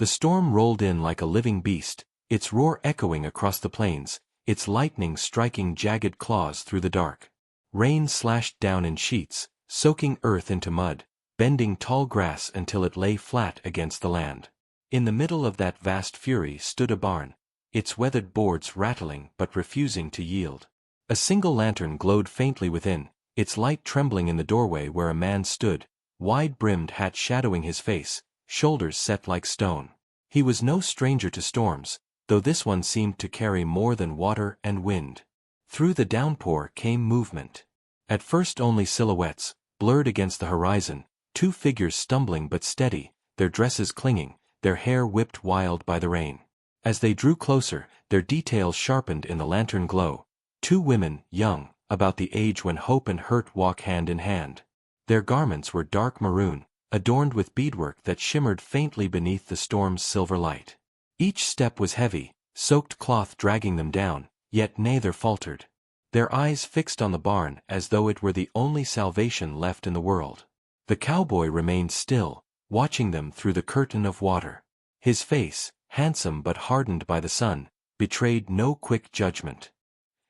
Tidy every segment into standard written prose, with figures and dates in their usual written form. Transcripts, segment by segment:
The storm rolled in like a living beast, its roar echoing across the plains, its lightning striking jagged claws through the dark. Rain slashed down in sheets, soaking earth into mud, bending tall grass until it lay flat against the land. In the middle of that vast fury stood a barn, its weathered boards rattling but refusing to yield. A single lantern glowed faintly within, its light trembling in the doorway where a man stood, wide-brimmed hat shadowing his face, shoulders set like stone. He was no stranger to storms, though this one seemed to carry more than water and wind. Through the downpour came movement. At first only silhouettes, blurred against the horizon, two figures stumbling but steady, their dresses clinging, their hair whipped wild by the rain. As they drew closer, their details sharpened in the lantern glow. Two women, young, about the age when hope and hurt walk hand in hand. Their garments were dark maroon, adorned with beadwork that shimmered faintly beneath the storm's silver light. Each step was heavy, soaked cloth dragging them down, yet neither faltered. Their eyes fixed on the barn as though it were the only salvation left in the world. The cowboy remained still, watching them through the curtain of water. His face, handsome but hardened by the sun, betrayed no quick judgment.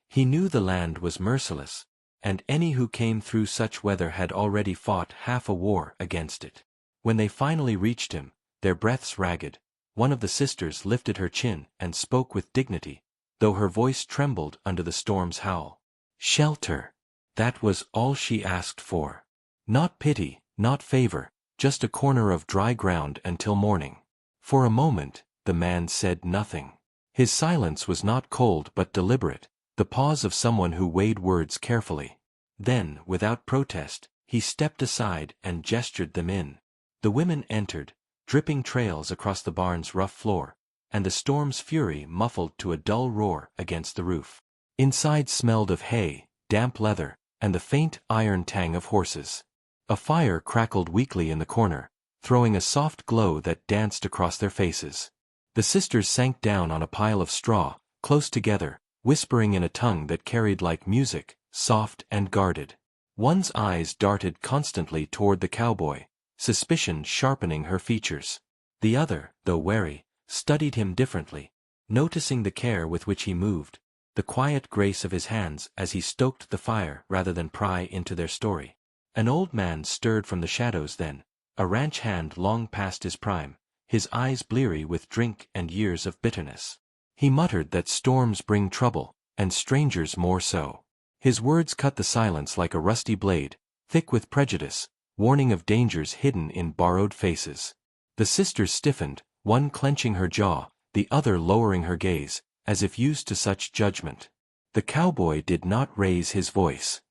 He knew the land was merciless, and any who came through such weather had already fought half a war against it. When they finally reached him, their breaths ragged, one of the sisters lifted her chin and spoke with dignity, though her voice trembled under the storm's howl. Shelter. That was all she asked for. Not pity, not favor, just a corner of dry ground until morning. For a moment, the man said nothing. His silence was not cold but deliberate, the pause of someone who weighed words carefully. Then, without protest, he stepped aside and gestured them in. The women entered, dripping trails across the barn's rough floor, and the storm's fury muffled to a dull roar against the roof. Inside smelled of hay, damp leather, and the faint iron tang of horses. A fire crackled weakly in the corner, throwing a soft glow that danced across their faces. The sisters sank down on a pile of straw, close together, whispering in a tongue that carried like music, soft and guarded. One's eyes darted constantly toward the cowboy, suspicion sharpening her features. The other, though wary, studied him differently, noticing the care with which he moved, the quiet grace of his hands as he stoked the fire rather than pry into their story. An old man stirred from the shadows then, a ranch hand long past his prime, his eyes bleary with drink and years of bitterness. He muttered that storms bring trouble, and strangers more so. His words cut the silence like a rusty blade, thick with prejudice, warning of dangers hidden in borrowed faces. The sisters stiffened, one clenching her jaw, the other lowering her gaze, as if used to such judgment. The cowboy did not raise his voice.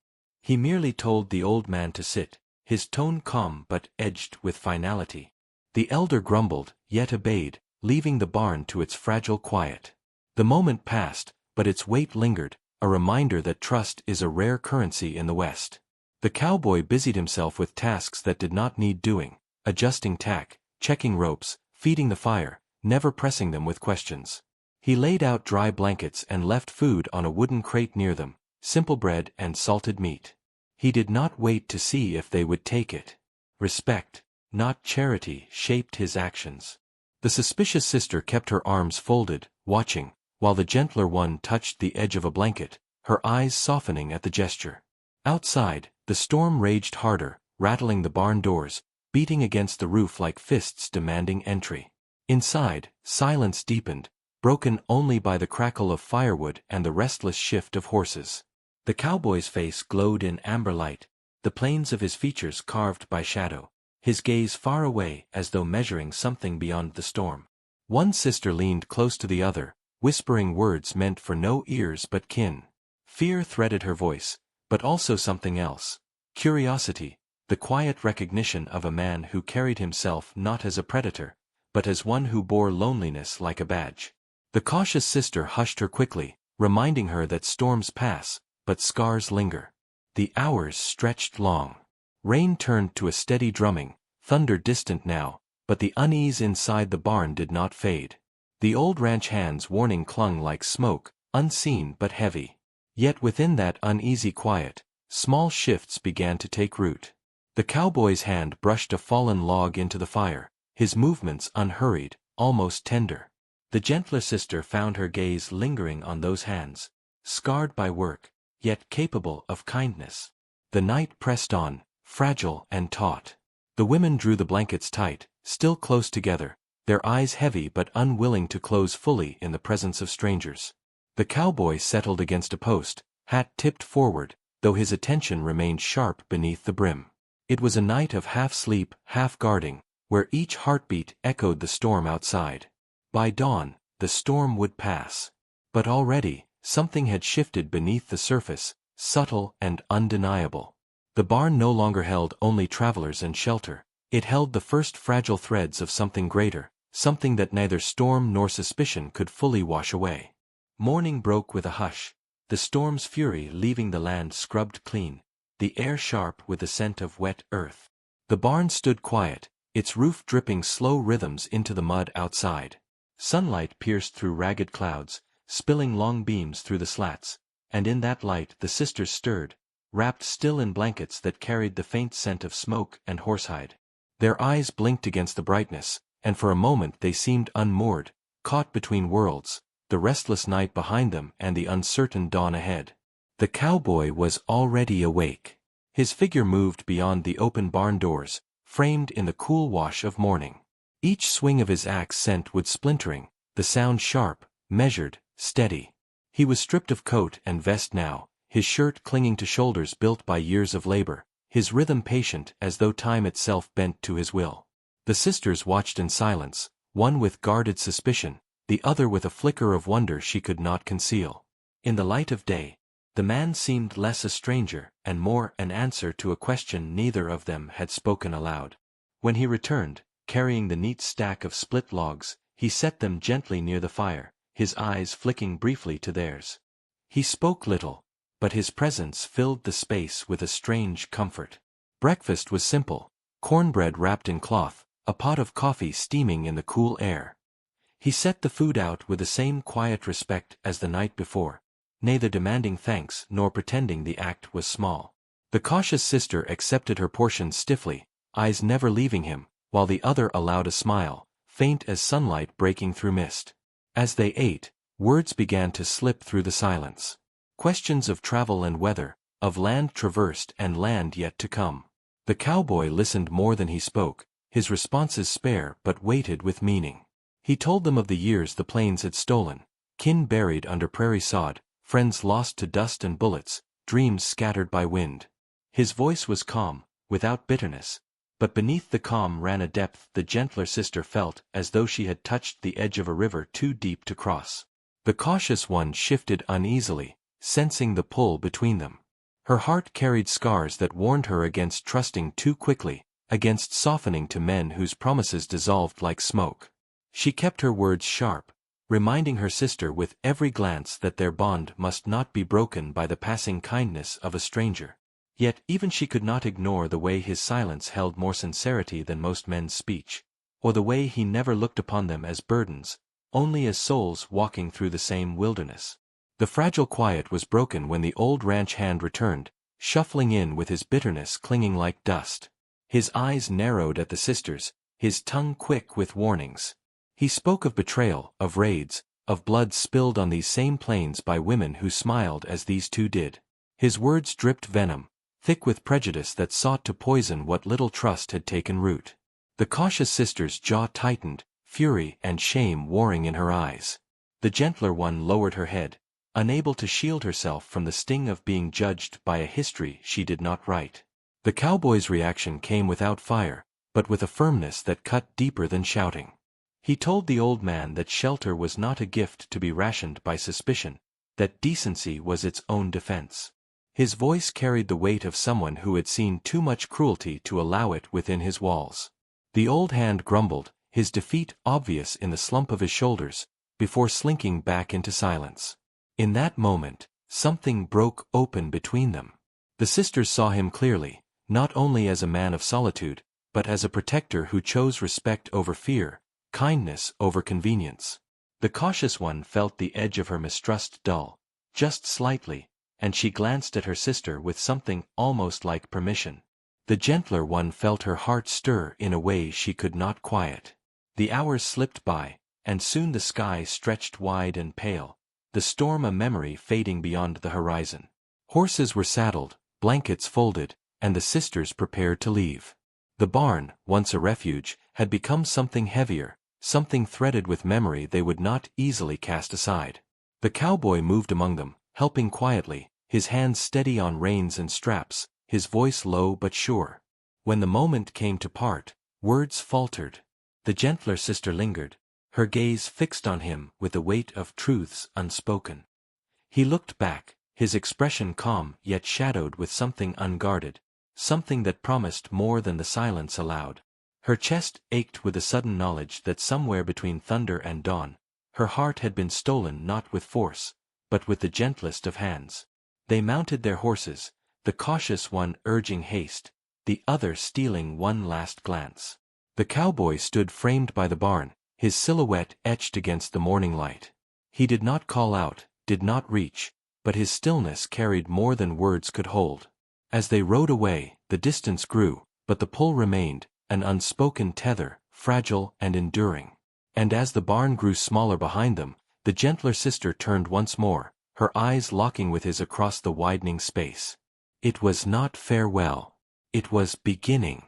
He merely told the old man to sit, his tone calm but edged with finality. The elder grumbled, yet obeyed, leaving the barn to its fragile quiet. The moment passed, but its weight lingered, a reminder that trust is a rare currency in the West. The cowboy busied himself with tasks that did not need doing, adjusting tack, checking ropes, feeding the fire, never pressing them with questions. He laid out dry blankets and left food on a wooden crate near them, simple bread and salted meat. He did not wait to see if they would take it. Respect, not charity, shaped his actions. The suspicious sister kept her arms folded, watching, while the gentler one touched the edge of a blanket, her eyes softening at the gesture. Outside, the storm raged harder, rattling the barn doors, beating against the roof like fists demanding entry. Inside, silence deepened, broken only by the crackle of firewood and the restless shift of horses. The cowboy's face glowed in amber light, the planes of his features carved by shadow, his gaze far away as though measuring something beyond the storm. One sister leaned close to the other, whispering words meant for no ears but kin. Fear threaded her voice, but also something else. Curiosity, the quiet recognition of a man who carried himself not as a predator, but as one who bore loneliness like a badge. The cautious sister hushed her quickly, reminding her that storms pass, but scars linger. The hours stretched long. Rain turned to a steady drumming, thunder distant now, but the unease inside the barn did not fade. The old ranch hand's warning clung like smoke, unseen but heavy. Yet within that uneasy quiet, small shifts began to take root. The cowboy's hand brushed a fallen log into the fire, his movements unhurried, almost tender. The gentler sister found her gaze lingering on those hands, scarred by work, yet capable of kindness. The night pressed on, fragile and taut. The women drew the blankets tight, still close together, their eyes heavy but unwilling to close fully in the presence of strangers. The cowboy settled against a post, hat tipped forward, though his attention remained sharp beneath the brim. It was a night of half-sleep, half-guarding, where each heartbeat echoed the storm outside. By dawn, the storm would pass. But already, something had shifted beneath the surface, subtle and undeniable. The barn no longer held only travelers and shelter. It held the first fragile threads of something greater, something that neither storm nor suspicion could fully wash away. Morning broke with a hush, the storm's fury leaving the land scrubbed clean, the air sharp with the scent of wet earth. The barn stood quiet, its roof dripping slow rhythms into the mud outside. Sunlight pierced through ragged clouds, spilling long beams through the slats, and in that light the sisters stirred, wrapped still in blankets that carried the faint scent of smoke and horsehide. Their eyes blinked against the brightness, and for a moment they seemed unmoored, caught between worlds, the restless night behind them and the uncertain dawn ahead. The cowboy was already awake. His figure moved beyond the open barn doors, framed in the cool wash of morning. Each swing of his axe sent wood splintering, the sound sharp, measured, steady. He was stripped of coat and vest now, his shirt clinging to shoulders built by years of labor, his rhythm patient as though time itself bent to his will. The sisters watched in silence, one with guarded suspicion, the other with a flicker of wonder she could not conceal. In the light of day, the man seemed less a stranger and more an answer to a question neither of them had spoken aloud. When he returned, carrying the neat stack of split logs, he set them gently near the fire, his eyes flicking briefly to theirs. He spoke little, but his presence filled the space with a strange comfort. Breakfast was simple, cornbread wrapped in cloth, a pot of coffee steaming in the cool air. He set the food out with the same quiet respect as the night before, neither demanding thanks nor pretending the act was small. The cautious sister accepted her portion stiffly, eyes never leaving him, while the other allowed a smile, faint as sunlight breaking through mist. As they ate, words began to slip through the silence. Questions of travel and weather, of land traversed and land yet to come. The cowboy listened more than he spoke, his responses spare but weighted with meaning. He told them of the years the plains had stolen, kin buried under prairie sod, friends lost to dust and bullets, dreams scattered by wind. His voice was calm, without bitterness, but beneath the calm ran a depth the gentler sister felt as though she had touched the edge of a river too deep to cross. The cautious one shifted uneasily, sensing the pull between them. Her heart carried scars that warned her against trusting too quickly, against softening to men whose promises dissolved like smoke. She kept her words sharp, reminding her sister with every glance that their bond must not be broken by the passing kindness of a stranger. Yet even she could not ignore the way his silence held more sincerity than most men's speech, or the way he never looked upon them as burdens, only as souls walking through the same wilderness. The fragile quiet was broken when the old ranch hand returned, shuffling in with his bitterness clinging like dust. His eyes narrowed at the sisters, his tongue quick with warnings. He spoke of betrayal, of raids, of blood spilled on these same plains by women who smiled as these two did. His words dripped venom, thick with prejudice that sought to poison what little trust had taken root. The cautious sister's jaw tightened, fury and shame warring in her eyes. The gentler one lowered her head, unable to shield herself from the sting of being judged by a history she did not write. The cowboy's reaction came without fire, but with a firmness that cut deeper than shouting. He told the old man that shelter was not a gift to be rationed by suspicion, that decency was its own defense. His voice carried the weight of someone who had seen too much cruelty to allow it within his walls. The old hand grumbled, his defeat obvious in the slump of his shoulders, before slinking back into silence. In that moment, something broke open between them. The sisters saw him clearly, not only as a man of solitude, but as a protector who chose respect over fear, kindness over convenience. The cautious one felt the edge of her mistrust dull, just slightly, and she glanced at her sister with something almost like permission. The gentler one felt her heart stir in a way she could not quiet. The hours slipped by, and soon the sky stretched wide and pale, the storm a memory fading beyond the horizon. Horses were saddled, blankets folded, and the sisters prepared to leave. The barn, once a refuge, had become something heavier, something threaded with memory they would not easily cast aside. The cowboy moved among them, helping quietly, his hands steady on reins and straps, his voice low but sure. When the moment came to part, words faltered. The gentler sister lingered, her gaze fixed on him with the weight of truths unspoken. He looked back, his expression calm yet shadowed with something unguarded, something that promised more than the silence allowed. Her chest ached with a sudden knowledge that somewhere between thunder and dawn, her heart had been stolen not with force, but with the gentlest of hands. They mounted their horses, the cautious one urging haste, the other stealing one last glance. The cowboy stood framed by the barn, his silhouette etched against the morning light. He did not call out, did not reach, but his stillness carried more than words could hold. As they rode away, the distance grew, but the pull remained, an unspoken tether, fragile and enduring. And as the barn grew smaller behind them, the gentler sister turned once more, her eyes locking with his across the widening space. It was not farewell. It was beginning.